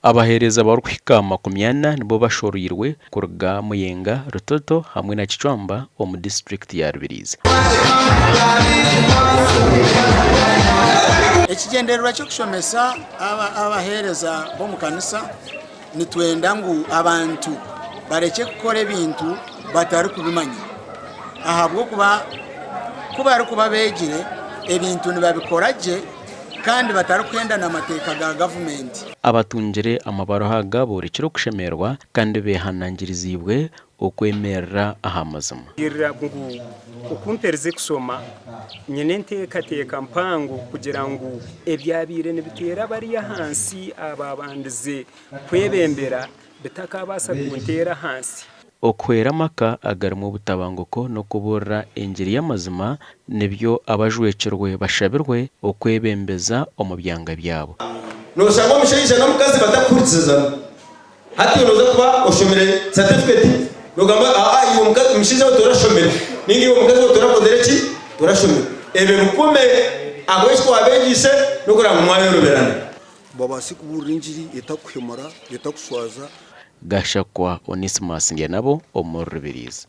abahereza barwika makumyana nibo bashoruyirwe kuruga Muyenga, Rutoto hamwe na Kicwamba mu district ya Rubirizi. Ekigendererwa cyo kushomesa abahereza bo mu kanisa nitwenda ngu abantu bareke gukora ebintu batari kubimanya. Ahabwo kuba ari kuba begire ebintu nibabikoraje kandi batari kwenda n'amateka ga government. Abatungire amabaro haga borikiro kushemerwa kandi behanangirizibwe okwemerera ahamazima. Ukuntereze kusoma nyene nteka mpango kugira ngo ebyabire nibitera bari hansi ababandize kwebembera bitakabasa kuntera hansi. Okwera maka agari mu butabanguko no kubura ingeri y'amazima nibyo abajwecerwe bashabirwe okwebembeza omubyanga byabo. No shamo mishayije no mukazi batakuritsizana. Hati unoza kuba oshomere certificate. Nogamba iyo mukazi mishije utorashomere. Ningi uwo mukazi utorakodere ki? Torashomere. Ebe mukume agweshwa abegise no kuranga umwayo ruberane. Babasi kuburinjiri etakwemara etakuswaza Gashakwa Onesimus Ngenabo omuri Rubirizi.